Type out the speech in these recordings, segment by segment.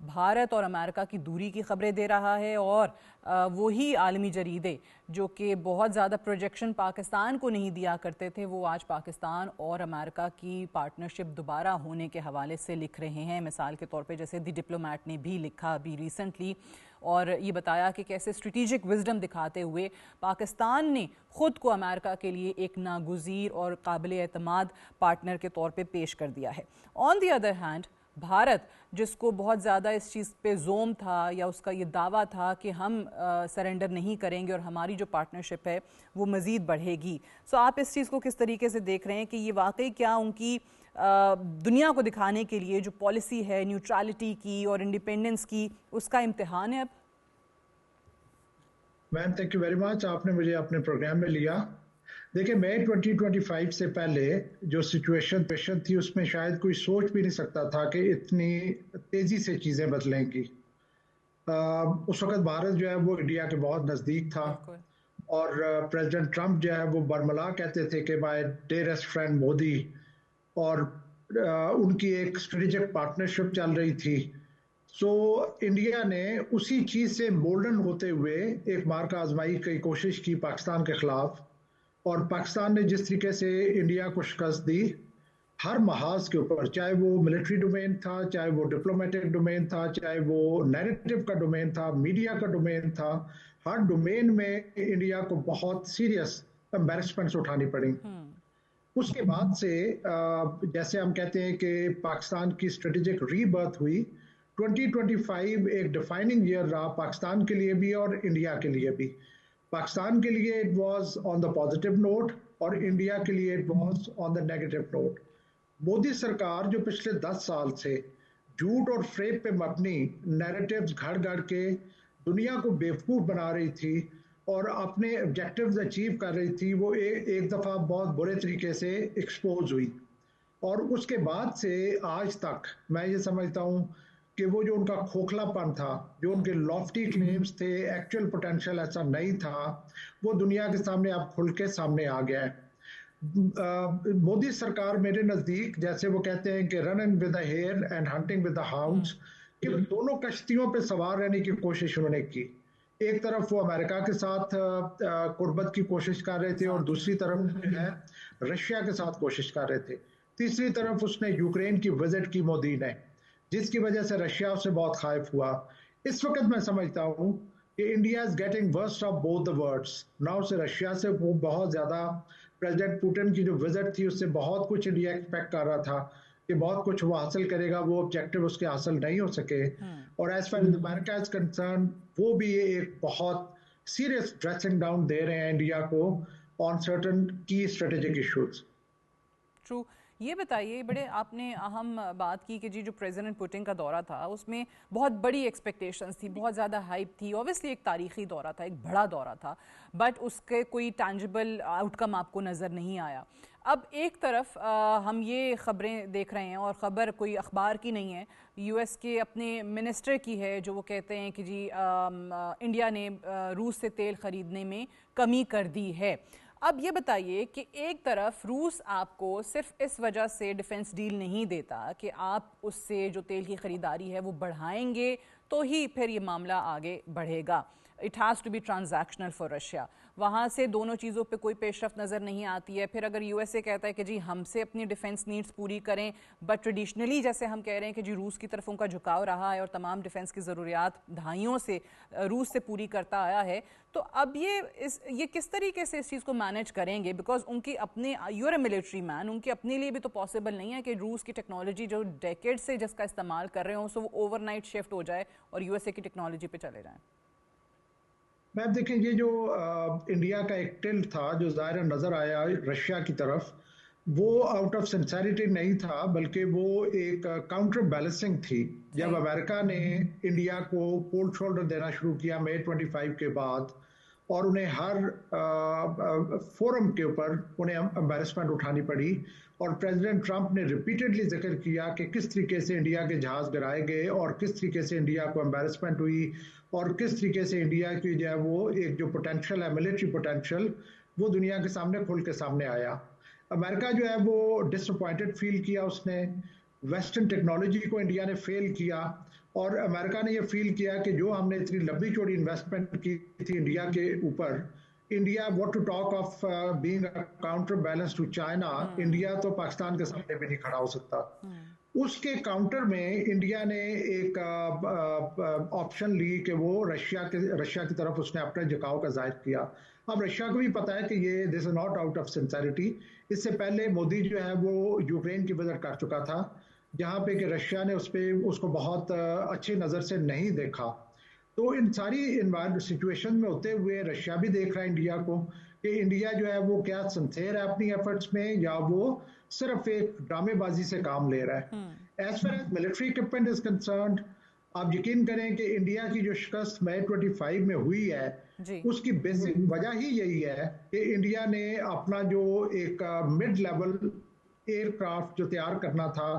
بھارت اور امریکہ کی دوری کی خبریں دے رہا ہے، اور وہی عالمی جریدے جو کہ بہت زیادہ پروجیکشن پاکستان کو نہیں دیا کرتے تھے، وہ آج پاکستان اور امریکہ کی پارٹنرشپ دوبارہ ہونے کے حوالے سے لکھ رہے ہیں. مثال کے طور پہ جیسے دی ڈپلومیٹ نے بھی لکھا ابھی ریسنٹلی، اور یہ بتایا کہ کیسے اسٹریٹجک وزڈم دکھاتے ہوئے پاکستان نے خود کو امریکہ کے لیے ایک ناگزیر اور قابل اعتماد پارٹنر کے طور پہ پیش کر دیا ہے. آن دی ادر ہینڈ بھارت، جس کو بہت زیادہ اس چیز پہ زوم تھا یا اس کا یہ دعویٰ تھا کہ ہم سرنڈر نہیں کریں گے اور ہماری جو پارٹنرشپ ہے وہ مزید بڑھے گی، سو آپ اس چیز کو کس طریقے سے دیکھ رہے ہیں کہ یہ واقعی کیا ان کی دنیا کو دکھانے کے لیے جو پالیسی ہے نیوٹرالٹی کی اور انڈیپینڈنس کی، اس کا امتحان ہے اب؟ Ma'am thank you very much, آپ نے مجھے اپنے پروگرام میں لیا. دیکھیں مئی 2025 سے پہلے جو سچویشن تھی اس میں شاید کوئی سوچ بھی نہیں سکتا تھا کہ اتنی تیزی سے چیزیں بدلیں گی. اس وقت بھارت جو ہے وہ انڈیا کے بہت نزدیک تھا، اور پریزیڈنٹ ٹرمپ جو ہے وہ برملا کہتے تھے کہ مائی ڈیئرسٹ فرینڈ مودی، اور ان کی ایک اسٹریٹجک پارٹنرشپ چل رہی تھی. سو انڈیا نے اسی چیز سے مولڈن ہوتے ہوئے ایک مارکہ آزمائی کی کوشش کی پاکستان کے خلاف، اور پاکستان نے جس طریقے سے انڈیا کو شکست دی ہر محاذ کے اوپر، چاہے وہ ملٹری ڈومین تھا، چاہے وہ ڈپلومیٹک ڈومین تھا، چاہے وہ نیریٹو کا ڈومین تھا، میڈیا کا ڈومین تھا، ہر ڈومین میں انڈیا کو بہت سیریس امبیرسمنٹس اٹھانی پڑی. اس کے بعد سے جیسے ہم کہتے ہیں کہ پاکستان کی اسٹریٹجک ری برتھ ہوئی. 2025 ایک ڈیفائننگ ایئر رہا پاکستان کے لیے بھی اور انڈیا کے لیے بھی. پاکستان کے لیے it was on the positive note, اور انڈیا کے لیے it was on the negative note. Modi سرکار جو پچھلے 10 سال سے جھوٹ اور فریب پہ مبنی نیریٹیوز گھڑ گھڑ کے دنیا کو بیوقوف بنا رہی تھی اور اپنے آبجیکٹیوز اچیو کر رہی تھی، وہ ایک دفعہ بہت برے طریقے سے ایکسپوز ہوئی. اور اس کے بعد سے آج تک میں یہ سمجھتا ہوں کہ وہ جو ان کا کھوکھلا پن تھا، جو ان کے لافٹی کلیمز تھے، ایکچوئل پوٹینشیل ایسا نہیں تھا، وہ دنیا کے سامنے اب کھل کے سامنے آ گیا ہے. مودی سرکار میرے نزدیک جیسے وہ کہتے ہیں کہ running with the hare and hunting with the hounds, کہ دونوں کشتیوں پہ سوار رہنے کی کوشش انہوں نے کی. ایک طرف وہ امریکہ کے ساتھ قربت کی کوشش کر رہے تھے، اور دوسری طرف جو ہے رشیا کے ساتھ کوشش کر رہے تھے. تیسری طرف اس نے یوکرین کی وزٹ کی مودی نے، جس کی وجہ سے رشیا سے بہت خائف ہوا. اس وقت میں سمجھتا ہوں کہ India is getting worst of both the worlds. نہ اسے رشیا سے وہ بہت زیادہ، پریزیڈنٹ پوٹن کی جو وزٹ تھی اس سے بہت کچھ انڈیا ایکسپیکٹ کر رہا تھا کہ بہت کچھ وہ حاصل کرے گا، وہ آبجیکٹیو اس کے حاصل نہیں ہو سکے. اور as far as America is concern, وہ بھی ایک بہت سیریس ڈریسنگ ڈاؤن دے رہے ہیں انڈیا کو آن سرٹن کی اسٹریٹجک ایشوز. ٹرو. یہ بتائیے، بڑے آپ نے اہم بات کی کہ جو پریزیڈنٹ پوٹن کا دورہ تھا اس میں بہت بڑی ایکسپیکٹیشنز تھی، بہت زیادہ ہائپ تھی. اوبیسلی ایک تاریخی دورہ تھا، ایک بڑا دورہ تھا، بٹ اس کے کوئی ٹینجیبل آؤٹ کم آپ کو نظر نہیں آیا. اب ایک طرف ہم یہ خبریں دیکھ رہے ہیں، اور خبر کوئی اخبار کی نہیں ہے، یو ایس کے اپنے منسٹر کی ہے، جو وہ کہتے ہیں کہ جی انڈیا نے روس سے تیل خریدنے میں کمی کر دی ہے. اب یہ بتائیے کہ ایک طرف روس آپ کو صرف اس وجہ سے ڈیفنس ڈیل نہیں دیتا کہ آپ اس سے جو تیل کی خریداری ہے وہ بڑھائیں گے تو ہی پھر یہ معاملہ آگے بڑھے گا. It has to be transactional for Russia. وہاں سے دونوں چیزوں پہ کوئی پیش رفت نظر نہیں آتی ہے. پھر اگر یو ایس اے کہتا ہے کہ جی ہم سے اپنی ڈیفنس نیڈز پوری کریں، بٹ ٹریڈیشنلی جیسے ہم کہہ رہے ہیں کہ جی روس کی طرف ان کا جھکاؤ رہا ہے اور تمام ڈیفنس کی ضروریات دہائیوں سے روس سے پوری کرتا آیا ہے، تو اب یہ کس طریقے سے اس چیز کو مینیج کریں گے؟ بیکاز ان کی اپنے، یو آر اے ملٹری مین، ان کے اپنے لیے بھی تو پاسبل نہیں ہے کہ روس کی ٹیکنالوجی جو ڈیکیڈ سے جس کا استعمال کر رہے ہوں سو وہ اوور نائٹ شفٹ ہو جائے اور یو ایس اے کی ٹیکنالوجی پہ چلے جائیں. میم دیکھیں، یہ جو انڈیا کا ایک ٹلٹ تھا جو ظاہر نظر آیا رشیا کی طرف، وہ آؤٹ آف سنسیریٹی نہیں تھا، بلکہ وہ ایک کاؤنٹر بیلنسنگ تھی. جب امریکہ نے انڈیا کو کولڈ شولڈر دینا شروع کیا مئی 25 کے بعد، اور انہیں ہر فورم کے اوپر انہیں امبیرسمنٹ اٹھانی پڑی، اور پریزیڈنٹ ٹرمپ نے ریپیٹڈلی ذکر کیا کہ کس طریقے سے انڈیا کے جہاز گرائے گئے اور کس طریقے سے انڈیا کو امبیرسمنٹ ہوئی، اور کس طریقے سے انڈیا کی جو ہے وہ ایک جو پوٹینشیل ہے، ملٹری پوٹینشیل، وہ دنیا کے سامنے کھل کے سامنے آیا. امریکہ جو ہے وہ ڈس اپوائنٹڈ فیل کیا، اس نے ویسٹرن ٹیکنالوجی کو انڈیا نے فیل کیا، اور امریکہ نے یہ فیل کیا کہ جو ہم نے اتنی لمبی چوڑی انویسٹمنٹ کی تھی انڈیا کے اوپر، India what to talk of being counterbalance to China, India تو پاکستان کے سامنے بھی نہیں کھڑا ہو سکتا. اس کے کاؤنٹر میں انڈیا نے ایک آپشن لی کہ وہ رشیا کی طرف اس نے اپنے جھکاؤ کا ظاہر کیا. اب رشیا کو بھی پتا ہے کہ یہ this is not out of sincerity. اس سے پہلے مودی جو ہے وہ یوکرین کی وزٹ کر چکا تھا، جہاں پہ کہ رشیا نے اس کو بہت اچھی نظر سے نہیں دیکھا. تو ان ساری سچویشن میں ہوتے ہوئے رشیا بھی دیکھ رہا ہے انڈیا کو کہ انڈیا جو ہے وہ کیا سنسیئر ہے اپنی ایفرٹس میں یا وہ صرف ایک ڈرامے بازی سے کام لے رہا ہے. As far as military equipment is concerned, آپ یقین کریں کہ انڈیا کی جو شکست مئی 25 میں ہوئی ہے اس کی بیسک وجہ ہی یہی ہے کہ انڈیا نے اپنا جو ایک مڈ لیول ایئر کرافٹ جو تیار کرنا تھا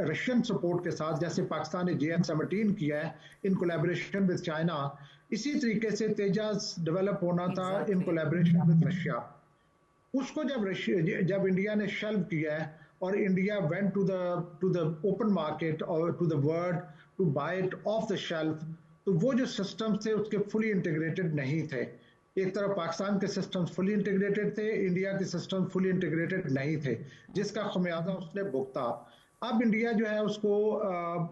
رشین سپورٹ کے ساتھ، جیسے پاکستان نے JN-17 کیا ہے ان کولیبریشن ود چائنا، اسی طریقے سے تیجاز ڈیولپ ہونا تھا ان کولیبریشن ود رشیا. اس کو جب انڈیا نے شیلو کیا ہے اور India went to the open market اور to the world to buy it off the shelf, تو وہ جو سسٹمز تھے اس کے فلی انٹیگریٹڈ نہیں تھے. ایک طرف پاکستان کے سسٹمز فلی انٹیگریٹڈ تھے، انڈیا کے سسٹم فلی انٹیگریٹڈ نہیں تھے، جس کا خمیازہ اس نے بھگتا. اب انڈیا جو ہے اس کو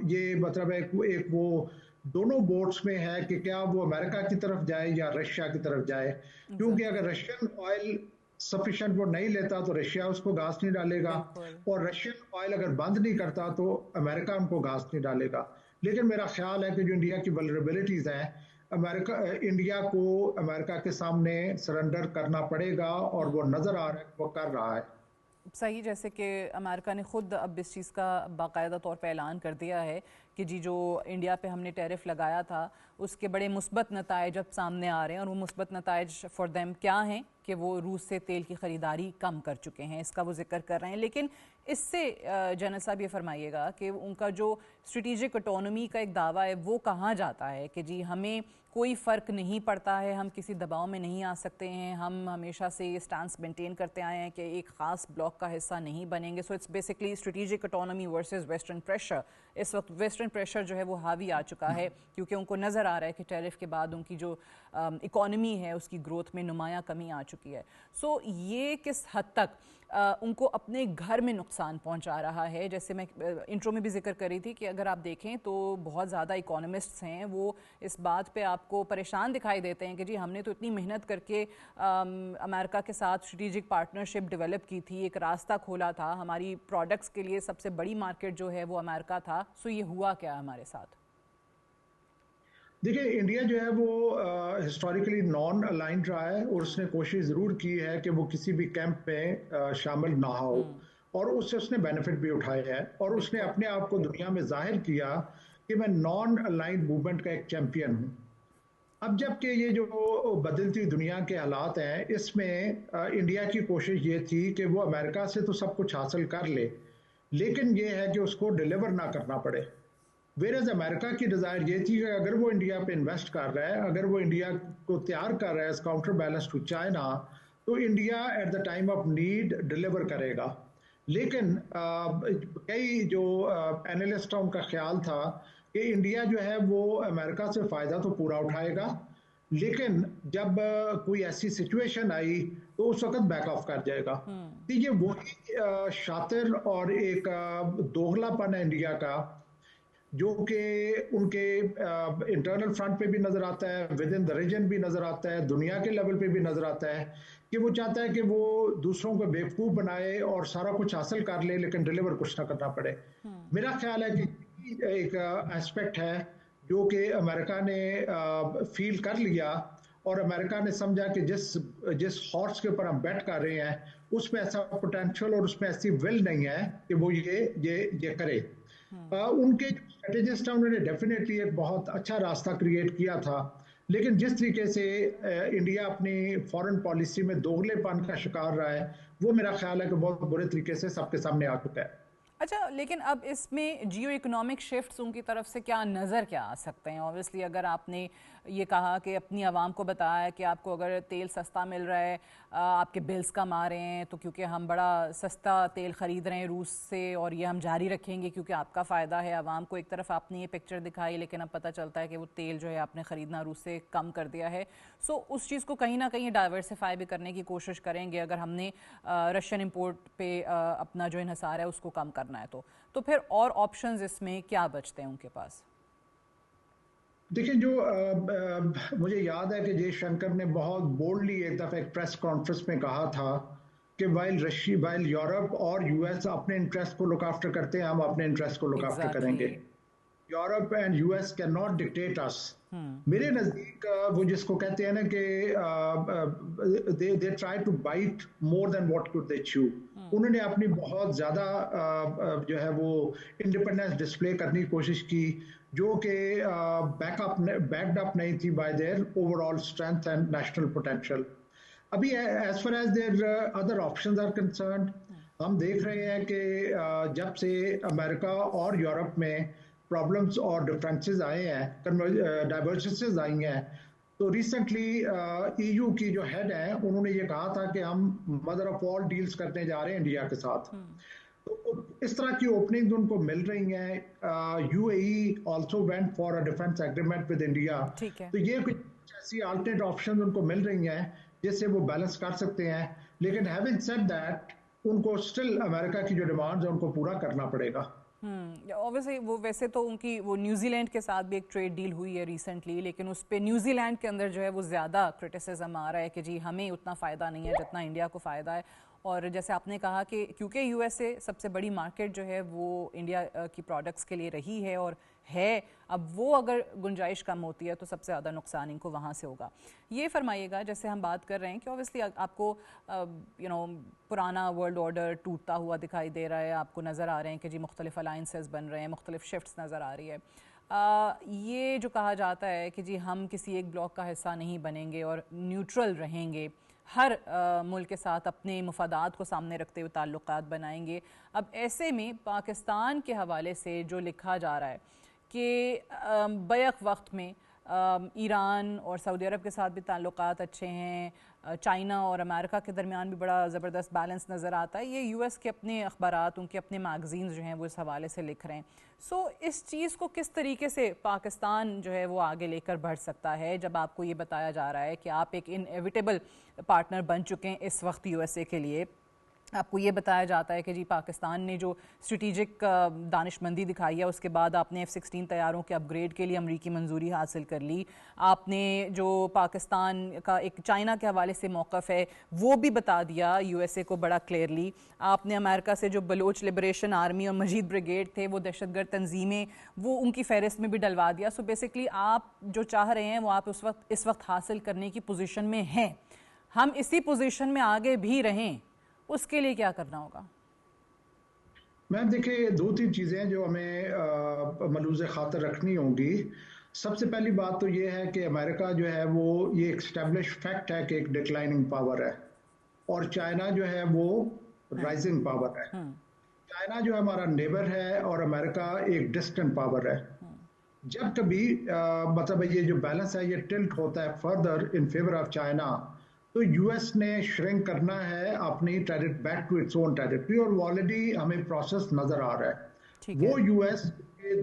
یہ مطلب ایک وہ دونوں بوٹس میں ہے کہ کیا وہ امریکہ کی طرف جائے یا رشیا کی طرف جائے، کیونکہ اگر رشین آئل سفیشنٹ وہ نہیں لیتا تو رشیا اس کو گھاس نہیں ڈالے گا، اور رشین آئل اگر بند نہیں کرتا تو امریکہ ان کو گھاس نہیں ڈالے گا. لیکن میرا خیال ہے کہ جو انڈیا کی ولنریبلٹیز ہیں انڈیا کو امریکہ کے سامنے سرنڈر کرنا پڑے گا، اور وہ نظر آ رہا ہے وہ کر رہا ہے. صحیح، جیسے کہ امریکہ نے خود اب اس چیز کا باقاعدہ طور پہ اعلان کر دیا ہے کہ جی جو انڈیا پہ ہم نے ٹیرف لگایا تھا اس کے بڑے مثبت نتائج اب سامنے آ رہے ہیں، اور وہ مثبت نتائج فار دیم کیا ہیں کہ وہ روس سے تیل کی خریداری کم کر چکے ہیں، اس کا وہ ذکر کر رہے ہیں. لیکن اس سے جنرل صاحب یہ فرمائیے گا کہ ان کا جو اسٹریٹجک اٹونومی کا ایک دعویٰ ہے وہ کہاں جاتا ہے کہ جی ہمیں کوئی فرق نہیں پڑتا ہے، ہم کسی دباؤ میں نہیں آ سکتے ہیں، ہم ہمیشہ سے یہ سٹانس مینٹین کرتے آئے ہیں کہ ایک خاص بلاک کا حصہ نہیں بنیں گے. So it's basically strategic autonomy versus western pressure. اس وقت ویسٹرن پریشر جو ہے وہ حاوی آ چکا ہے، کیونکہ ان کو نظر آ رہا ہے کہ ٹیرف کے بعد ان کی جو اکانومی ہے اس کی گروتھ میں نمایاں کمی آ چکی ہے. سو یہ کس حد تک ان کو اپنے گھر میں نقصان پہنچا رہا ہے؟ جیسے میں انٹرو میں بھی ذکر کر رہی تھی کہ اگر آپ دیکھیں تو بہت زیادہ اکانومسٹس ہیں وہ اس بات پہ آپ کو پریشان دکھائی دیتے ہیں کہ جی ہم نے تو اتنی محنت کر کے امریکہ کے ساتھ اسٹریٹجک پارٹنرشپ ڈیولپ کی تھی، ایک راستہ کھولا تھا، ہماری پروڈکٹس کے لیے سب سے بڑی مارکیٹ جو ہے وہ امریکہ تھا. سو یہ ہوا کیا ہمارے ساتھ؟ دیکھیں انڈیا جو ہے وہ ہسٹوریکلی نان الائنڈ رہا ہے، اور اس نے کوشش ضرور کی ہے کہ وہ کسی بھی کیمپ میں شامل نہ ہو، اور اس سے اس نے بینیفٹ بھی اٹھائے ہے، اور اس نے اپنے آپ کو دنیا میں ظاہر کیا کہ میں نان الائنڈ موومنٹ کا ایک چیمپئن ہوں. اب جب کہ یہ جو بدلتی دنیا کے حالات ہیں اس میں انڈیا کی کوشش یہ تھی کہ وہ امریکہ سے تو سب کچھ حاصل کر لے، لیکن یہ ہے کہ اس کو ڈیلیور نہ کرنا پڑے. ویئرز امریکہ کی ڈیزائر یہ تھی کہ اگر وہ انڈیا پہ انویسٹ کر رہا ہے، اگر وہ انڈیا کو تیار کر رہا ہے اس کاؤنٹر بیلنس ٹو چائنا، تو India at the time of need deliver کرے گا. لیکن کئی جو اینالسٹ ان کا خیال تھا کہ انڈیا جو ہے وہ امریکہ سے فائدہ تو پورا اٹھائے گا، لیکن جب کوئی ایسی سچویشن آئی تو اس وقت بیک آف کر جائے گا. تو یہ وہی شاطر اور ایک دوغلا پن ہے انڈیا کا جو کہ ان کے انٹرنل فرنٹ پہ بھی نظر آتا ہے، ود ان دا ریجن بھی نظر آتا ہے، دنیا کے لیول پہ بھی نظر آتا ہے، کہ وہ چاہتا ہے کہ وہ دوسروں کو بیوقوف بنائے اور سارا کچھ حاصل کر لے لیکن ڈیلیور کچھ نہ کرنا پڑے. میرا خیال ہے کہ ایک ایسپیکٹ ہے جو کہ امریکہ نے فیل کر لیا، اور امریکہ نے سمجھا کہ جس ہارس کے اوپر ہم بیٹ کر رہے ہیں اس میں ایسا پوٹینشیل اور اس میں ایسی ول نہیں ہے کہ وہ یہ کرے. ان کے جو اسٹریٹجسٹ ہیں انہوں نے ڈیفینیٹلی ایک بہت اچھا راستہ کریٹ کیا تھا، لیکن جس طریقے سے انڈیا اپنی فارن پالیسی میں دوغلے پن کا شکار رہا ہے وہ میرا خیال ہے کہ بہت برے طریقے سے سب کے سامنے آ چکا ہے. اچھا، لیکن اب اس میں جیو اکنامک شفٹس ان کی طرف سے کیا نظر کیا آ سکتے ہیں؟ اوبویسلی اگر آپ نے یہ کہا کہ اپنی عوام کو بتایا کہ آپ کو اگر تیل سستا مل رہا ہے آپ کے بلز کم آ رہے ہیں تو کیونکہ ہم بڑا سستا تیل خرید رہے ہیں روس سے اور یہ ہم جاری رکھیں گے کیونکہ آپ کا فائدہ ہے. عوام کو ایک طرف آپ نے یہ پکچر دکھائی لیکن اب پتہ چلتا ہے کہ وہ تیل جو ہے آپ نے خریدنا روس سے کم کر دیا ہے. سو اس چیز کو کہیں نہ کہیں ڈائیورسیفائی بھی کرنے کی کوشش کریں گے اگر ہم نے رشین امپورٹ پہ اپنا جو انحصار ہے اس کو کم کرنا ہے تو پھر اور آپشنز اس میں کیا بچتے ہیں ان کے پاس؟ دیکھیں جو مجھے یاد ہے کہ جے شنکر نے بہت بولڈلی ایک دفعہ ایک پریس کانفرنس میں کہا تھا کہ وائل یورپ اور یو ایس اپنے انٹرسٹ کو لک آفٹر کرتے ہیں ہم اپنے انٹرسٹ کو لک آفٹر کریں گے. Europe and U S can not dictate us. میرے نزدیک وہ جس کو کہتے ہیں نا کہ they try to bite more than what could they chew. انہوں نے اپنی بہت زیادہ جو ہے وہ انڈیپینڈنس ڈسپلے کرنے کی کوشش کی جو کہ بیکڈ اپ نہیں تھی by their overall strength and national potential. ابھی as far as their other options are concerned ہم دیکھ رہے ہیں کہ جب سے امریکہ اور یورپ میں پرابلمس اور ڈفرینسز آئے ہیں ڈائیورسٹیز آئی ہیں تو ریسنٹلی ای یو کی جو ہیڈ ہیں انہوں نے یہ کہا تھا کہ ہم مدر آف آل ڈیلز کرنے جا رہے ہیں انڈیا کے ساتھ. تو اس طرح کی اوپننگز ان کو مل رہی ہیں. You a E also went for a defence agreement with India. تو یہ کچھ ایسی آلٹرنیٹ آپشن ان کو مل رہی ہیں جس سے وہ بیلنس کر سکتے ہیں. لیکن ہیونگ سیڈ دیٹ ان کو اسٹل امریکہ کی جو ڈیمانڈز ہیں ان کو پورا کرنا پڑے گا. اوبیسلی وہ ویسے تو ان کی وہ نیوزی لینڈ کے ساتھ بھی ایک ٹریڈ ڈیل ہوئی ہے ریسنٹلی لیکن اس پہ نیوزی لینڈ کے اندر جو ہے وہ زیادہ کرٹیسزم آ رہا ہے کہ جی ہمیں اتنا فائدہ نہیں ہے جتنا انڈیا کو فائدہ ہے. اور جیسے آپ نے کہا کہ کیونکہ یو ایس اے سب سے بڑی مارکیٹ جو ہے وہ انڈیا کی پروڈکٹس کے لیے رہی ہے اور ہے اب وہ اگر گنجائش کم ہوتی ہے تو سب سے زیادہ نقصان ان کو وہاں سے ہوگا. یہ فرمائیے گا جیسے ہم بات کر رہے ہیں کہ اوبیسلی آپ کو پرانا ورلڈ آرڈر ٹوٹتا ہوا دکھائی دے رہا ہے آپ کو نظر آ رہے ہیں کہ جی مختلف الائنسز بن رہے ہیں مختلف شفٹس نظر آ رہی ہے. یہ جو کہا جاتا ہے کہ جی ہم کسی ایک بلاک کا حصہ نہیں بنیں گے اور نیوٹرل رہیں گے ہر ملک کے ساتھ اپنے مفادات کو سامنے رکھتے ہوئے تعلقات بنائیں گے. اب ایسے میں پاکستان کے حوالے سے جو لکھا جا رہا ہے کہ بیک وقت میں ایران اور سعودی عرب کے ساتھ بھی تعلقات اچھے ہیں چائنا اور امریکہ کے درمیان بھی بڑا زبردست بیلنس نظر آتا ہے. یہ یو ایس کے اپنے اخبارات ان کے اپنے میگزینز جو ہیں وہ اس حوالے سے لکھ رہے ہیں. سو اس چیز کو کس طریقے سے پاکستان جو ہے وہ آگے لے کر بڑھ سکتا ہے جب آپ کو یہ بتایا جا رہا ہے کہ آپ ایک انیویٹیبل پارٹنر بن چکے ہیں اس وقت یو ایس اے کے لیے. آپ کو یہ بتایا جاتا ہے کہ جی پاکستان نے جو اسٹریٹجک دانش مندی دکھائی ہے اس کے بعد آپ نے F-16 طیاروں کے اپ گریڈ کے لیے امریکی منظوری حاصل کر لی. آپ نے جو پاکستان کا ایک چائنا کے حوالے سے موقف ہے وہ بھی بتا دیا یو ایس اے کو بڑا کلیئرلی. آپ نے امریکہ سے جو بلوچ لبریشن آرمی اور مجید بریگیڈ تھے وہ دہشت گرد تنظیمیں وہ ان کی فہرست میں بھی ڈلوا دیا. سو بیسکلی آپ جو چاہ رہے ہیں وہ آپ اس وقت حاصل کرنے کی پوزیشن میں ہیں. ہم اسی پوزیشن میں آگے بھی رہیں اس کے لیے کیا کرنا ہوگا؟ میم دیکھیں 2-3 چیزیں جو ہمیں ملحوظ خاطر رکھنی ہوں گی. سب سے پہلی بات تو یہ ہے کہ امریکہ جو ہے وہ یہ ایک اسٹیبلش فیکٹ ہے کہ ایک ڈکلائننگ پاور ہے اور چائنا جو ہے وہ رائزنگ پاور ہے. چائنا جو ہمارا نیبر ہے اور امریکہ ایک ڈسٹنٹ پاور ہے. جب کبھی مطلب یہ جو بیلنس ہے یہ ٹلٹ ہوتا ہے further in favour of China تو یو ایس نے شرنک کرنا ہے اپنی back to its own territory اور آلریڈی ہمیں پروسیس نظر آ رہا ہے. وہ یو ایس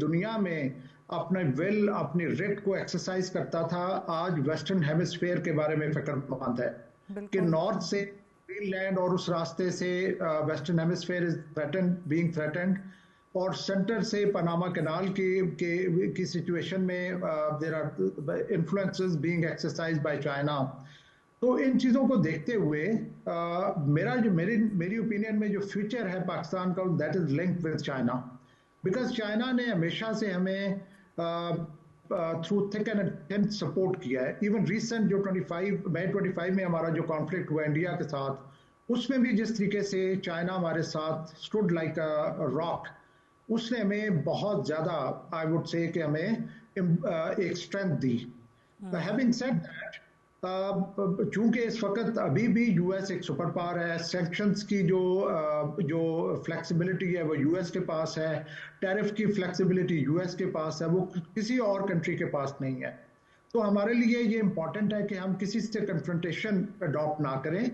دنیا میں اپنے ول اپنی ریٹ کو ایکسرسائز کرتا تھا آج ویسٹرن ہیمسفیئر کے بارے میں فکر مند ہے کہ نارتھ سے گرین لینڈ اور اس راستے سے western hemisphere is being threatened اور سینٹر سے پاناما کینال کی سچویشن میں there are influences being exercise by China. تو ان چیزوں کو دیکھتے ہوئے میری اوپینین میں جو فیوچر ہے پاکستان کا that is linked with China because China نے ہمیشہ سے ہمیں through thick and thin support کیا ہے. ایون ریسنٹ جو 25 میں ہمارا جو کانفلکٹ ہوا انڈیا کے ساتھ اس میں بھی جس طریقے سے چائنا ہمارے ساتھ اسٹوڈ لائک اے راک اس نے ہمیں بہت زیادہ آئی وڈ سے کہ ہمیں ایک strength the. Having said that چونکہ اس وقت ابھی بھی یو ایس ایک سپر پاور ہے سینکشنز کی جو فلیکسیبلٹی ہے وہ یو ایس کے پاس ہے ٹیرف کی فلیکسیبلٹی یو ایس کے پاس ہے وہ کسی اور کنٹری کے پاس نہیں ہے. تو ہمارے لیے یہ امپورٹنٹ ہے کہ ہم کسی سے کنفرنٹیشن اڈاپٹ نہ کریں.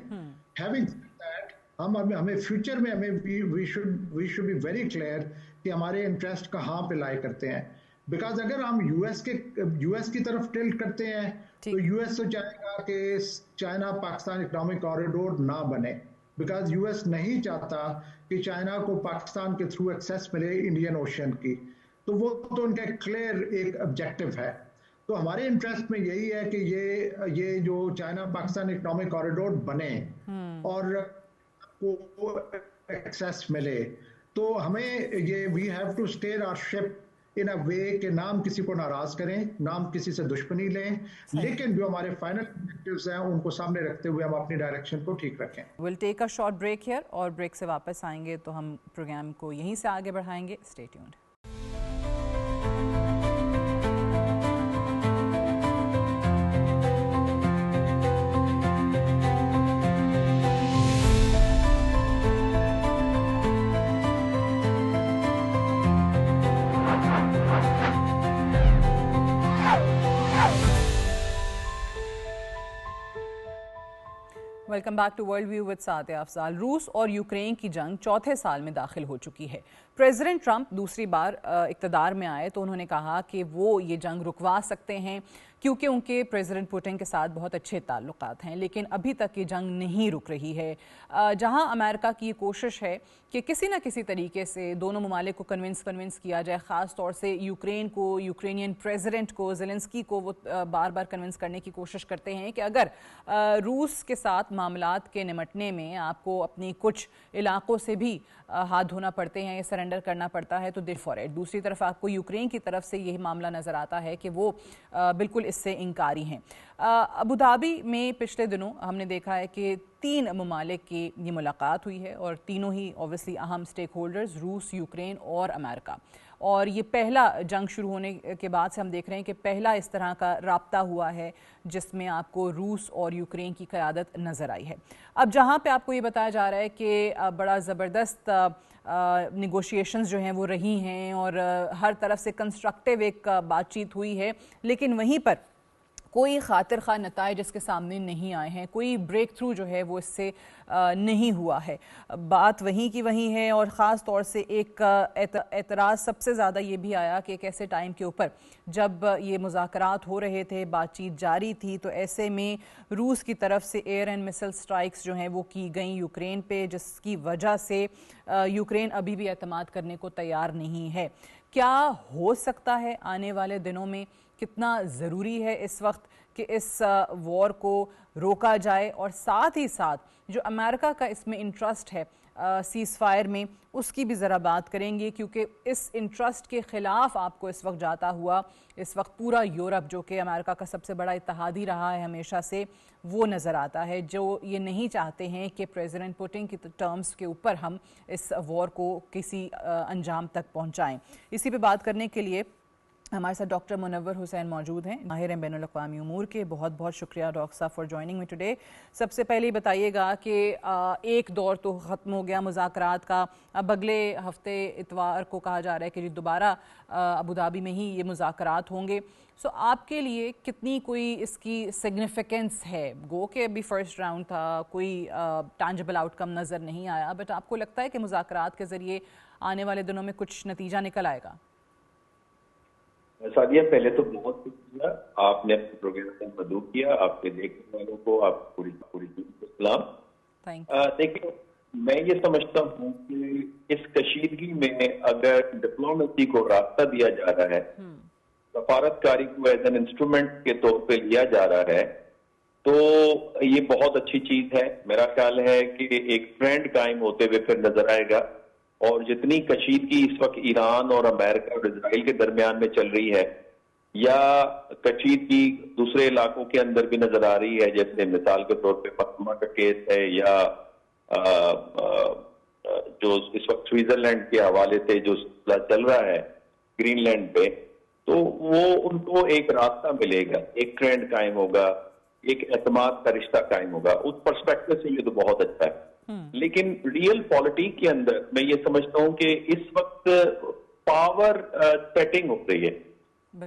ہیونگ دیٹ ہمیں فیوچر میں we should be very clear کہ ہمارے انٹرسٹ کہاں پہ لائے کرتے ہیں. بیکاز اگر ہم یو ایس کی طرف ٹلٹ کرتے ہیں تو یو ایس تو چاہے گا کہ چائنا پاکستان اکنامک کوریڈور نہ بنے, بیکاز یو ایس نہیں چاہتا کہ چائنا کو پاکستان کے تھرو ایکسیس ملے انڈین اوشین کی. تو وہ تو ان کا کلیئر ایک آبجیکٹو ہے. تو ہمارے انٹرسٹ میں یہی ہے کہ یہ جو چائنا پاکستان اکنامک کوریڈور بنے اور کو ایکسیس ملے, تو ہمیں یہ وی ہیو ٹو اسٹیئر آور شپ ان اے وے کہ نام کسی کو ناراض کریں, نام کسی سے دشمنی لیں, لیکن جو ہمارے فائنل آبجیکٹیوز ہیں ان کو سامنے رکھتے ہوئے ہم اپنی ڈائریکشن کو ٹھیک رکھیں. ول ٹیک اے شارٹ بریک ہیئر, اور بریک سے واپس آئیں گے تو ہم پروگرام کو یہیں سے آگے بڑھائیں گے. Stay tuned. Welcome back to World View with Sadia Afzal. روس اور یوکرین کی جنگ چوتھے سال میں داخل ہو چکی ہے. پریزیڈنٹ ٹرمپ دوسری بار اقتدار میں آئے تو انہوں نے کہا کہ وہ یہ جنگ رکوا سکتے ہیں کیونکہ ان کے پریزیڈنٹ پوٹن کے ساتھ بہت اچھے تعلقات ہیں, لیکن ابھی تک یہ جنگ نہیں رک رہی ہے. جہاں امریکہ کی یہ کوشش ہے کہ کسی نہ کسی طریقے سے دونوں ممالک کو کنونس کیا جائے, خاص طور سے یوکرین کو, یوکرینین پریزیڈنٹ کو, زیلنسکی کو وہ بار بار کنونس کرنے کی کوشش کرتے ہیں کہ اگر روس کے ساتھ معاملات کے نمٹنے میں آپ کو اپنی کچھ علاقوں سے بھی ہاتھ دھونا پڑتے ہیں یا سرنڈر کرنا پڑتا ہے تو دے فار اٹ. دوسری طرف آپ کو یوکرین کی طرف سے یہ معاملہ نظر آتا ہے کہ وہ بالکل اس سے انکاری ہیں. ابوظہبی میں پچھلے دنوں ہم نے دیکھا ہے کہ 3 ممالک کی یہ ملاقات ہوئی ہے اور تینوں ہی اوبویسلی اہم سٹیک ہولڈرز روس, یوکرین اور امریکہ. اور یہ پہلا جنگ شروع ہونے کے بعد سے ہم دیکھ رہے ہیں کہ پہلا اس طرح کا رابطہ ہوا ہے جس میں آپ کو روس اور یوکرین کی قیادت نظر آئی ہے. اب جہاں پہ آپ کو یہ بتایا جا رہا ہے کہ بڑا زبردست نیگوشیشنز جو ہیں وہ رہی ہیں اور ہر طرف سے کنسٹرکٹیو ایک بات چیت ہوئی ہے, لیکن وہیں پر کوئی خاطر خواہ نتائج اس کے سامنے نہیں آئے ہیں, کوئی بریک تھرو جو ہے وہ اس سے نہیں ہوا ہے. بات وہیں کی وہیں ہے. اور خاص طور سے ایک اعتراض سب سے زیادہ یہ بھی آیا کہ ایک ایسے ٹائم کے اوپر جب یہ مذاکرات ہو رہے تھے, بات چیت جاری تھی, تو ایسے میں روس کی طرف سے ایئر اینڈ مسل سٹرائکس جو ہیں وہ کی گئیں یوکرین پہ, جس کی وجہ سے یوکرین ابھی بھی اعتماد کرنے کو تیار نہیں ہے. کیا ہو سکتا ہے آنے والے دنوں میں, کتنا ضروری ہے اس وقت کہ اس وار کو روکا جائے, اور ساتھ ہی ساتھ جو امریکہ کا اس میں انٹرسٹ ہے سیز فائر میں, اس کی بھی ذرا بات کریں گے, کیونکہ اس انٹرسٹ کے خلاف آپ کو اس وقت جاتا ہوا اس وقت پورا یورپ, جو کہ امریکہ کا سب سے بڑا اتحادی رہا ہے ہمیشہ سے, وہ نظر آتا ہے, جو یہ نہیں چاہتے ہیں کہ پریزیڈنٹ پوٹن کی ٹرمز کے اوپر ہم اس وار کو کسی انجام تک پہنچائیں. اسی پہ بات کرنے کے لیے ہمارے ساتھ ڈاکٹر منور حسین موجود ہیں, ماہر بین الاقوامی امور کے. بہت بہت شکریہ ڈاکٹر صاحب فار جوائننگ می ٹوڈے. سب سے پہلے بتائیے گا کہ ایک دور تو ختم ہو گیا مذاکرات کا, اب اگلے ہفتے اتوار کو کہا جا رہا ہے کہ دوبارہ ابوظہبی میں ہی یہ مذاکرات ہوں گے. سو آپ کے لیے کتنی کوئی اس کی سگنیفیکنس ہے؟ گو کہ ابھی فرسٹ راؤنڈ تھا, کوئی ٹینجبل آؤٹ کم نظر نہیں آیا, بٹ آپ کو لگتا ہے کہ مذاکرات کے ذریعے آنے والے دنوں میں کچھ نتیجہ نکل آئے گا؟ سعدیہ, پہلے تو بہت شکریہ, آپ نے اپنے پروگرام میں مدعو کیا, آپ کے دیکھنے والوں کو, آپ پوری ٹیم کو سلام. دیکھیں, میں یہ سمجھتا ہوں کہ اس کشیدگی میں اگر ڈپلومیسی کو راستہ دیا جا رہا ہے, سفارتکاری کو ایز این انسٹرومنٹ کے طور پہ لیا جا رہا ہے, تو یہ بہت اچھی چیز ہے. میرا خیال ہے کہ ایک ٹرینڈ قائم ہوتے ہوئے پھر نظر آئے گا, اور جتنی کشیدگی اس وقت ایران اور امریکہ اور اسرائیل کے درمیان میں چل رہی ہے, یا کشیدگی دوسرے علاقوں کے اندر بھی نظر آ رہی ہے, جیسے مثال کے طور پہ پاناما کا کیس ہے, یا جو اس وقت سوئٹزرلینڈ کے حوالے سے جو چل رہا ہے گرین لینڈ پہ, تو وہ ان کو ایک راستہ ملے گا, ایک ٹرینڈ قائم ہوگا, ایک اعتماد کا رشتہ قائم ہوگا. اس پرسپیکٹو سے یہ تو بہت اچھا ہے. لیکن ریئل پالیٹک کے اندر میں یہ سمجھتا ہوں کہ اس وقت پاور سیٹنگ ہو رہی ہے,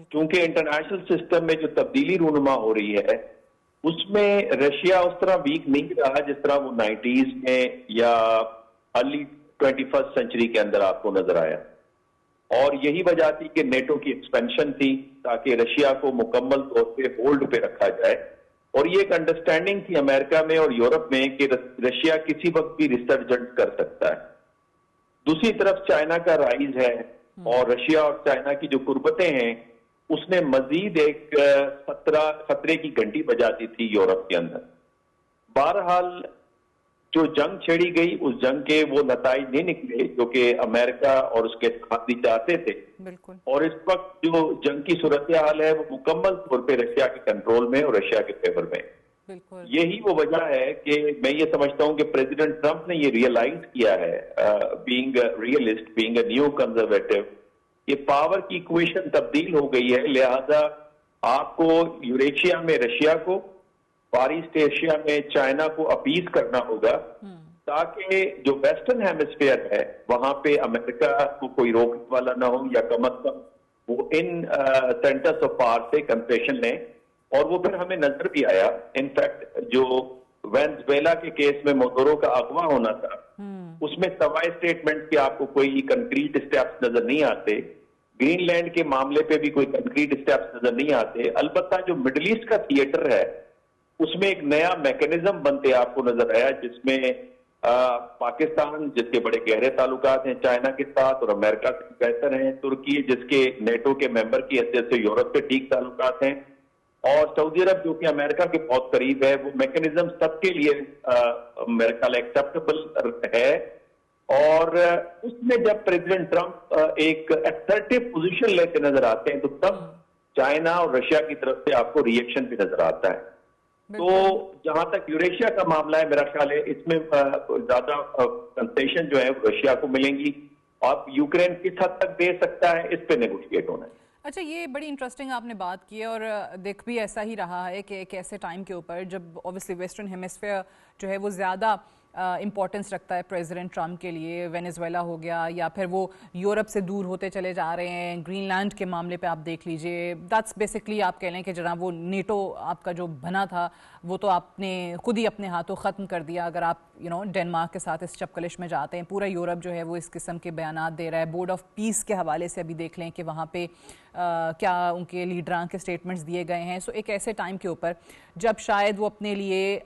کیونکہ انٹرنیشنل سسٹم میں جو تبدیلی رونما ہو رہی ہے اس میں رشیا اس طرح ویک نہیں رہا جس طرح وہ 90s میں یا ارلی 21st سینچری کے اندر آپ کو نظر آیا. اور یہی وجہ تھی کہ نیٹو کی ایکسپینشن تھی تاکہ رشیا کو مکمل طور پہ ہولڈ پہ رکھا جائے. اور یہ ایک انڈرسٹینڈنگ تھی امریکہ میں اور یورپ میں کہ رشیا کسی وقت بھی ریسرجنٹ کر سکتا ہے. دوسری طرف چائنا کا رائز ہے اور رشیا اور چائنا کی جو قربتیں ہیں اس نے مزید ایک خطرے کی گھنٹی بجا دی تھی یورپ کے اندر. بہرحال جو جنگ چھیڑی گئی اس جنگ کے وہ نتائج نہیں نکلے جو کہ امریکہ اور اس کے اتحادی چاہتے تھے. اور اس وقت جو جنگ کی صورتحال ہے وہ مکمل طور پہ رشیا کے کنٹرول میں اور رشیا کے فیور میں. یہی وہ وجہ ہے کہ میں یہ سمجھتا ہوں کہ پریزیڈنٹ ٹرمپ نے یہ ریئلائز کیا ہے being realist being a new conservative کہ پاور کی ایکویشن تبدیل ہو گئی ہے. لہذا آپ کو یوریشیا میں رشیا کو فار ایسٹ ایشیا میں چائنا کو اپیز کرنا ہوگا تاکہ جو ویسٹرن ہیمسفیئر ہے وہاں پہ امریکہ کو کوئی روکنے والا نہ ہو یا کم از کم وہ ان سینٹرز آف پاور سے کنسیشن لیں. اور وہ پھر ہمیں نظر بھی آیا انفیکٹ جو وینزویلا کے کیس میں مودورو کا اغوا ہونا تھا اس میں سوائے اسٹیٹمنٹ کہ آپ کو کوئی کنکریٹ اسٹیپس نظر نہیں آتے. گرین لینڈ کے معاملے پہ بھی کوئی کنکریٹ اسٹیپس نظر نہیں آتے. البتہ جو مڈل ایسٹ کا تھیٹر ہے اس میں ایک نیا میکینزم بنتے آپ کو نظر آیا جس میں پاکستان جس کے بڑے گہرے تعلقات ہیں چائنا کے ساتھ اور امریکہ سے بہتر ہیں, ترکی جس کے نیٹو کے ممبر کی حیثیت سے یورپ کے ٹھیک تعلقات ہیں, اور سعودی عرب جو کہ امریکہ کے بہت قریب ہے. وہ میکینزم سب کے لیے میرے خیال ایکسیپٹیبل ہے. اور اس میں جب پریزیڈنٹ ٹرمپ ایک ایسرٹیو پوزیشن لیتے نظر آتے ہیں تو تب چائنا اور رشیا کی طرف سے آپ کو ری ایکشن بھی نظر آتا ہے. تو جہاں تک یوریشیا کا معاملہ ہے میرا خیال ہے اس میں زیادہ کنسیشن جو ہے رشیا کو ملیں گی. آپ یوکرین کس حد تک دے سکتا ہے اس پہ نیگوشیٹ ہونا ہے. اچھا, یہ بڑی انٹرسٹنگ آپ نے بات کی ہے اور دیکھ بھی ایسا ہی رہا ہے کہ ایک ایسے ٹائم کے اوپر جب اوبیسلی ویسٹرن ہیمسفیئر جو ہے وہ زیادہ امپورٹنس رکھتا ہے پریزیڈنٹ ٹرمپ کے لیے. وینیزویلا ہو گیا یا پھر وہ یورپ سے دور ہوتے چلے جا رہے ہیں. گرین لینڈ کے معاملے پہ آپ دیکھ لیجئے, دیٹس بیسکلی آپ کہہ لیں کہ جناب وہ نیٹو آپ کا جو بنا تھا وہ تو آپ نے خود ہی اپنے ہاتھوں ختم کر دیا. اگر آپ ڈینمارک کے ساتھ اس چپکلش میں جاتے ہیں, پورا یورپ جو ہے وہ اس قسم کے بیانات دے رہا ہے. بورڈ آف پیس کے حوالے سے ابھی دیکھ لیں کہ وہاں پہ کیا ان کے لیڈران کے سٹیٹمنٹس دیے گئے ہیں. سو ایک ایسے ٹائم کے اوپر جب شاید وہ اپنے لیے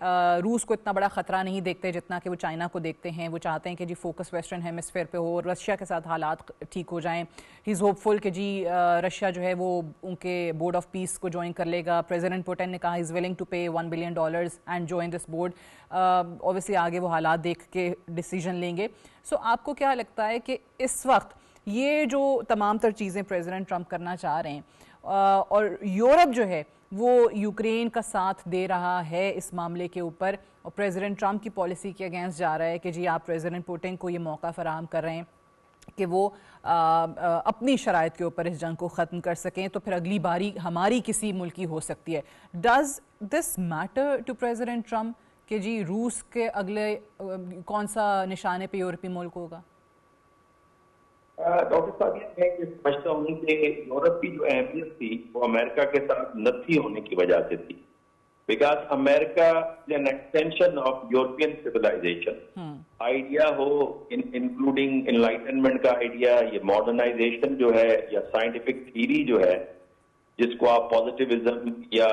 روس کو اتنا بڑا خطرہ نہیں دیکھتے جتنا کہ وہ چائنا کو دیکھتے ہیں. وہ چاہتے ہیں کہ جی فوکس ویسٹرن ہیمسفیئر پہ ہو, رشیا کے ساتھ حالات ٹھیک ہو جائیں. ہی از ہوپ فل کہ جی رشیا جو ہے وہ ان کے بورڈ آف پیس کو جوائن کر لے گا. پریزیڈنٹ پوٹن نے کہا is willing to pay $1 billion and join this board. Obviously آگے وہ حالات دیکھ کے ڈیسیجن لیں گے. سو آپ کو کیا لگتا ہے کہ اس وقت یہ جو تمام تر چیزیں پریزیڈنٹ ٹرمپ کرنا چاہ رہے ہیں اور یورپ جو ہے وہ یوکرین کا ساتھ دے رہا ہے اس معاملے کے اوپر, اور پریزیڈنٹ ٹرمپ کی پالیسی کے اگینسٹ جا رہا ہے کہ جی آپ پریزیڈنٹ پوٹن کو یہ موقع فراہم کر رہے ہیں کہ وہ اپنی شرائط کے اوپر اس جنگ کو ختم کر سکیں, تو پھر اگلی باری ہماری کسی ملک کی ہو سکتی ہے. Does this matter to President Trump کہ جی روس کے اگلے کون سا نشانے پہ یورپی ملک ہوگا؟ ڈاکٹر صاحب میں یہ سمجھتا ہوں کہ یورپ کی جو اہمیت تھی وہ امریکہ کے ساتھ نتھی ہونے کی وجہ سے تھی. بیکاز امریکہ an extension of European civilisation. Idea ہو انکلوڈنگ انلائٹنمنٹ کا آئیڈیا, یہ ماڈرنائزیشن جو ہے یا سائنٹیفک تھیری جو ہے جس کو آپ پازیٹیوزم یا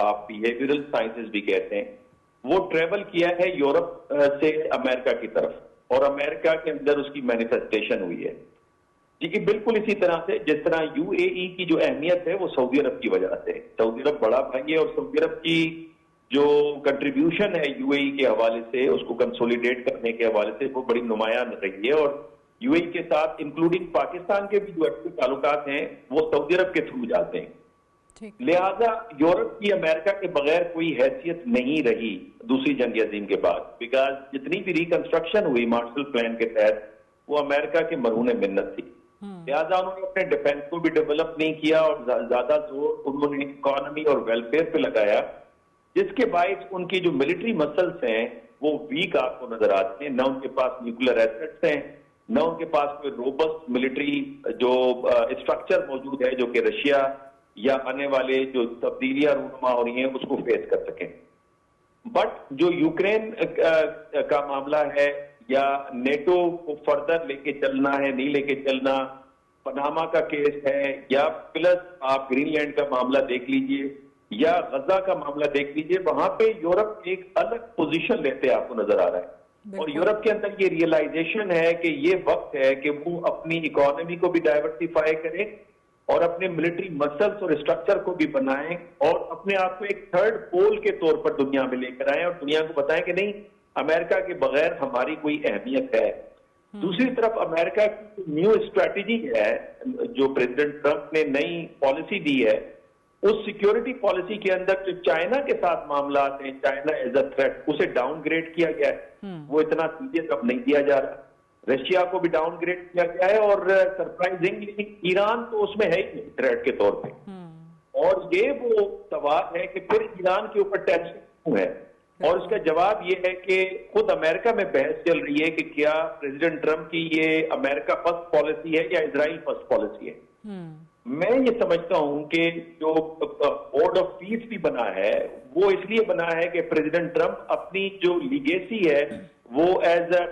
آپ بیہیویئرل سائنسز بھی کہتے ہیں, وہ ٹریول کیا ہے یورپ سے امریکہ کی طرف اور امریکہ کے اندر اس کی مینیفیسٹیشن ہوئی ہے. جی بالکل اسی طرح سے جس طرح یو اے ای کی جو اہمیت ہے وہ سعودی عرب کی وجہ سے. سعودی عرب بڑا بھائی ہے اور سعودی عرب کی جو کنٹریبیوشن ہے یو اے ای کے حوالے سے, اس کو کنسولیڈیٹ کرنے کے حوالے سے وہ بڑی نمایاں رہی ہے. اور یو اے ای کے ساتھ انکلوڈنگ پاکستان کے بھی جو ایکٹیو تعلقات ہیں وہ سعودی عرب کے تھرو جاتے ہیں. لہذا یورپ کی امریکہ کے بغیر کوئی حیثیت نہیں رہی دوسری جنگ عظیم کے بعد. بیکاز جتنی بھی ریکنسٹرکشن ہوئی مارشل پلان کے تحت وہ امریکہ کے مرہون منت تھی. لہٰذا انہوں نے اپنے ڈیفینس کو بھی ڈیولپ نہیں کیا اور زیادہ زور انہوں نے اکانومی اور ویلفیئر پہ لگایا, جس کے باعث ان کی جو ملٹری مسلس ہیں وہ ویک آپ کو نظر آتے ہیں. نہ ان کے پاس نیوکلیر ایسٹس ہیں, نہ ان کے پاس کوئی روبسٹ ملٹری جو اسٹرکچر موجود ہے جو کہ رشیا یا آنے والے جو تبدیلیاں رونما ہو رہی ہیں اس کو فیس کر سکیں. بٹ جو یوکرین کا معاملہ ہے یا نیٹو کو فردر لے کے چلنا ہے نہیں لے کے چلنا، پناما کا کیس ہے، یا پلس آپ گرین لینڈ کا معاملہ دیکھ لیجئے یا غزہ کا معاملہ دیکھ لیجئے، وہاں پہ یورپ ایک الگ پوزیشن لیتے آپ کو نظر آ رہا ہے. اور یورپ کے اندر یہ ریئلائزیشن ہے کہ یہ وقت ہے کہ وہ اپنی اکانومی کو بھی ڈائیورسیفائی کریں اور اپنے ملٹری مسلس اور اسٹرکچر کو بھی بنائیں اور اپنے آپ کو ایک تھرڈ پول کے طور پر دنیا میں لے کر آئیں اور دنیا کو بتائیں کہ نہیں، امریکہ کے بغیر ہماری کوئی اہمیت ہے. دوسری طرف امریکہ کی نیو اسٹریٹجی ہے جو پریزیڈنٹ ٹرمپ نے نئی پالیسی دی ہے، اس سیکیورٹی پالیسی کے اندر جو چائنا کے ساتھ معاملات ہیں، چائنا ایز اے تھریٹ، اسے ڈاؤن گریڈ کیا گیا ہے. وہ اتنا سیریس اب نہیں دیا جا رہا. رشیا کو بھی ڈاؤن گریڈ کیا گیا ہے اور سرپرائزنگلی ایران تو اس میں ہے ہی نہیں تھریٹ کے طور پہ. اور یہ وہ سوال ہے کہ پھر ایران کے اوپر ٹینشن کیوں ہے، اور اس کا جواب یہ ہے کہ خود امریکہ میں بحث چل رہی ہے کہ کیا پریزیڈنٹ ٹرمپ کی یہ امریکہ فرسٹ پالیسی ہے یا اسرائیل فرسٹ پالیسی ہے. میں یہ سمجھتا ہوں کہ جو بورڈ آف پیس بھی بنا ہے وہ اس لیے بنا ہے کہ پریزیڈنٹ ٹرمپ اپنی جو لیگیسی ہے وہ as a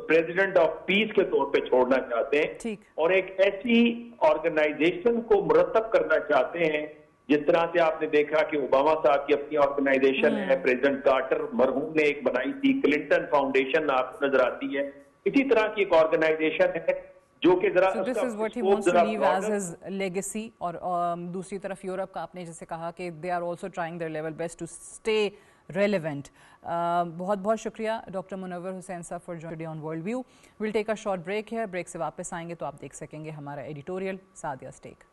president of peace کے طور پہ چھوڑنا چاہتے ہیں اور ایک ایسی آرگنائزیشن کو مرتب کرنا چاہتے ہیں جس طرح سے آپ نے دیکھا کہ اوباما صاحب کی اپنی آرگنائزیشن ہے، پریزیڈنٹ کارٹر مرحوم نے ایک بنائی تھی، کلنٹن فاؤنڈیشن آپ کو نظر آتی ہے، اسی طرح کی ایک آرگنائزیشن ہے جو کہ ذرا So this is what he wants to leave as his legacy. اور دوسری طرف یورپ کا آپ نے جیسے کہا کہ they are also trying their level best to stay relevant. بہت بہت شکریہ ڈاکٹر منور حسین صاحب for joining today on World View. We'll take a short break here. Break سے واپس آئیں گے تو آپ دیکھ سکیں گے ہمارا ایڈیٹوریل سعدیہ سٹیک.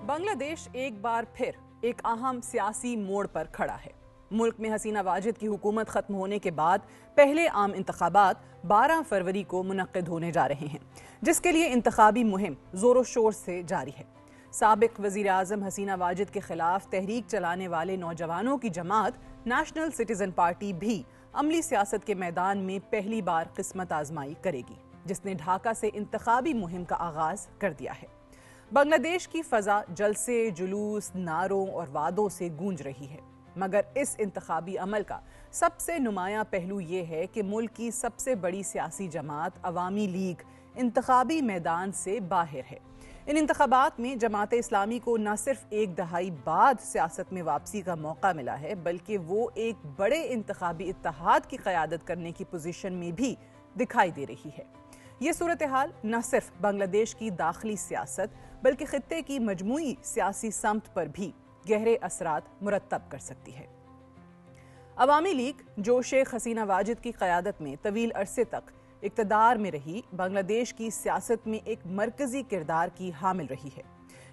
بنگلہ دیش ایک بار پھر ایک اہم سیاسی موڑ پر کھڑا ہے. ملک میں حسینہ واجد کی حکومت ختم ہونے کے بعد پہلے عام انتخابات 12 فروری کو منعقد ہونے جا رہے ہیں، جس کے لیے انتخابی مہم زور و شور سے جاری ہے. سابق وزیر اعظم حسینہ واجد کے خلاف تحریک چلانے والے نوجوانوں کی جماعت نیشنل سٹیزن پارٹی بھی عملی سیاست کے میدان میں پہلی بار قسمت آزمائی کرے گی، جس نے ڈھاکہ سے انتخابی مہم کا آغاز کر دیا ہے. بنگلہ دیش کی فضا جلسے، جلوس، نعروں اور وعدوں سے گونج رہی ہے، مگر اس انتخابی عمل کا سب سے نمایاں پہلو یہ ہے کہ ملک کی سب سے بڑی سیاسی جماعت عوامی لیگ انتخابی میدان سے باہر ہے. ان انتخابات میں جماعت اسلامی کو نہ صرف ایک دہائی بعد سیاست میں واپسی کا موقع ملا ہے، بلکہ وہ ایک بڑے انتخابی اتحاد کی قیادت کرنے کی پوزیشن میں بھی دکھائی دے رہی ہے. یہ صورتحال نہ صرف بنگلہ دیش کی داخلی سیاست بلکہ خطے کی مجموعی سیاسی سمت پر بھی گہرے اثرات مرتب کر سکتی ہے. عوامی لیگ جو شیخ حسینہ واجد کی قیادت میں طویل عرصے تک اقتدار میں رہی، بنگلہ دیش کی سیاست میں ایک مرکزی کردار کی حامل رہی ہے.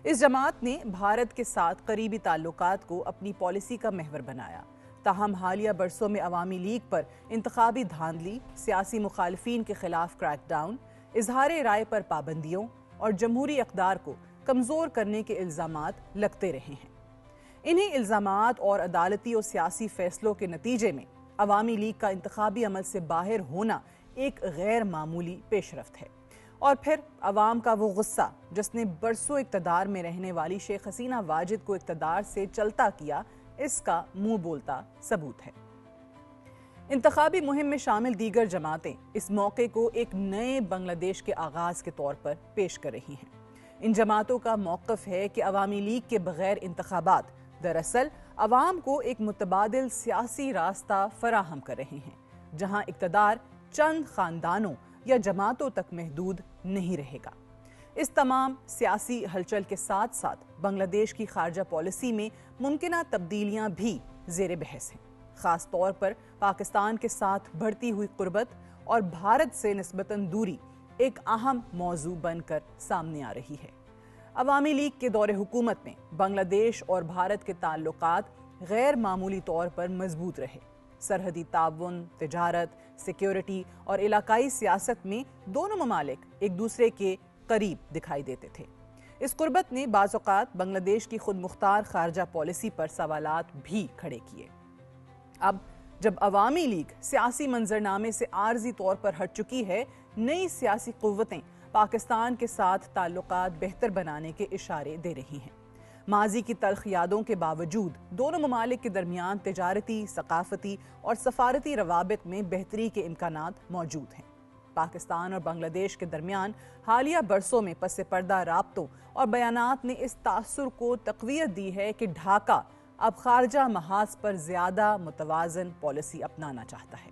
اس جماعت نے بھارت کے ساتھ قریبی تعلقات کو اپنی پالیسی کا محور بنایا. تاہم حالیہ برسوں میں عوامی لیگ پر انتخابی دھاندلی، سیاسی مخالفین کے خلاف کریک ڈاؤن، اظہار رائے پر پابندیوں اور جمہوری اقدار کو کمزور کرنے کے الزامات لگتے رہے ہیں. انہی الزامات اور عدالتی اور سیاسی فیصلوں کے نتیجے میں عوامی لیگ کا انتخابی عمل سے باہر ہونا ایک غیر معمولی پیش رفت ہے. اور پھر عوام کا وہ غصہ جس نے برسوں اقتدار میں رہنے والی شیخ حسینہ واجد کو اقتدار سے چلتا کیا، اس کا منہ بولتا ثبوت ہے. انتخابی مہم میں شامل دیگر جماعتیں اس موقع کو ایک نئے بنگلہ دیش کے آغاز کے طور پر پیش کر رہی ہیں. ان جماعتوں کا موقف ہے کہ عوامی لیگ کے بغیر انتخابات دراصل عوام کو ایک متبادل سیاسی راستہ فراہم کر رہے ہیں، جہاں اقتدار چند خاندانوں یا جماعتوں تک محدود نہیں رہے گا. اس تمام سیاسی ہلچل کے ساتھ ساتھ بنگلہ دیش کی خارجہ پالیسی میں ممکنہ تبدیلیاں بھی زیر بحث ہیں. خاص طور پر پاکستان کے ساتھ بڑھتی ہوئی قربت اور بھارت سے نسبتاً دوری ایک اہم موضوع بن کر سامنے آ رہی ہے. عوامی لیگ کے دور حکومت میں بنگلہ دیش اور بھارت کے تعلقات غیر معمولی طور پر مضبوط رہے۔ سرحدی تعاون، تجارت، سیکیورٹی اور علاقائی سیاست میں دونوں ممالک ایک دوسرے کے قریب دکھائی دیتے تھے۔ اس قربت نے بعض اوقات بنگلہ دیش کی خود مختار خارجہ پالیسی پر سوالات بھی کھڑے کیے۔ اب جب عوامی لیگ سیاسی منظرنامے سے عارضی طور پر ہٹ چکی ہے، نئی سیاسی قوتیں پاکستان کے ساتھ تعلقات بہتر بنانے کے اشارے دے رہی ہیں۔ ماضی کی تلخ یادوں کے باوجود دونوں ممالک کے درمیان تجارتی، ثقافتی اور سفارتی روابط میں بہتری کے امکانات موجود ہیں۔ پاکستان اور بنگلہ دیش کے درمیان حالیہ برسوں میں پس پردہ رابطوں اور بیانات نے اس تاثر کو تقویت دی ہے کہ ڈھاکہ اب خارجہ محاذ پر زیادہ متوازن پالیسی اپنانا چاہتا ہے۔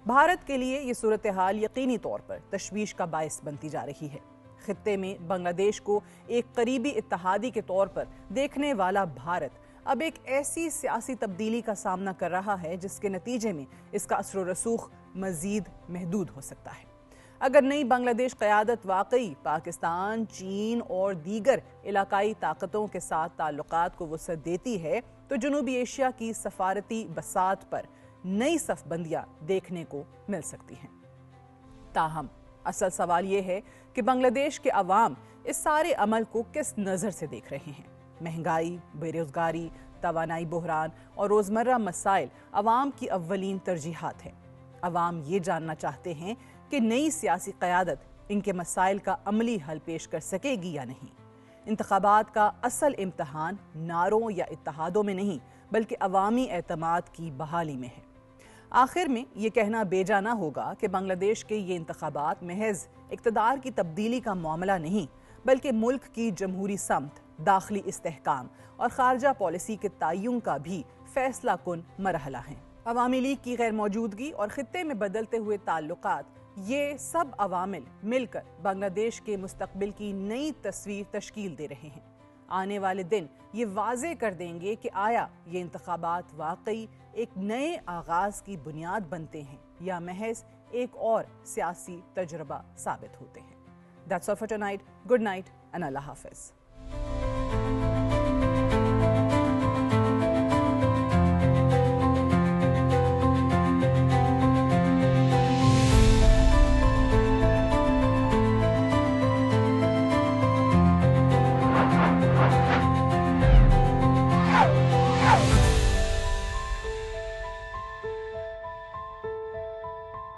بھارت کے لیے یہ صورتحال یقینی طور پر تشویش کا باعث بنتی جا رہی ہے۔ خطے میں بنگلہ دیش کو ایک قریبی اتحادی کے طور پر دیکھنے والا بھارت اب ایک ایسی سیاسی تبدیلی کا سامنا کر رہا ہے جس کے نتیجے میں اس کا اثر و رسوخ مزید محدود ہو سکتا ہے۔ اگر نئی بنگلہ دیش قیادت واقعی پاکستان، چین اور دیگر علاقائی طاقتوں کے ساتھ تعلقات کو وسعت دیتی ہے تو جنوبی ایشیا کی سفارتی بساط پر نئی صف بندیاں دیکھنے کو مل سکتی ہیں۔ تاہم اصل سوال یہ ہے کہ بنگلہ دیش کے عوام اس سارے عمل کو کس نظر سے دیکھ رہے ہیں۔ مہنگائی، بے روزگاری، توانائی بحران اور روزمرہ مسائل عوام کی اولین ترجیحات ہیں۔ عوام یہ جاننا چاہتے ہیں کہ نئی سیاسی قیادت ان کے مسائل کا عملی حل پیش کر سکے گی یا نہیں۔ انتخابات کا اصل امتحان نعروں یا اتحادوں میں نہیں بلکہ عوامی اعتماد کی بحالی میں ہے۔ آخر میں یہ کہنا بے جا نہ ہوگا کہ بنگلہ دیش کے یہ انتخابات محض اقتدار کی تبدیلی کا معاملہ نہیں بلکہ ملک کی جمہوری سمت، داخلی استحکام اور خارجہ پالیسی کے تعین کا بھی فیصلہ کن مرحلہ ہیں۔ عوامی لیگ کی غیر موجودگی اور خطے میں بدلتے ہوئے تعلقات، یہ سب عوامل مل کر بنگلہ دیش کے مستقبل کی نئی تصویر تشکیل دے رہے ہیں۔ آنے والے دن یہ واضح کر دیں گے کہ آیا یہ انتخابات واقعی ایک نئے آغاز کی بنیاد بنتے ہیں یا محض ایک اور سیاسی تجربہ ثابت ہوتے ہیں۔ That's all for tonight. Good night and Allah Hafiz.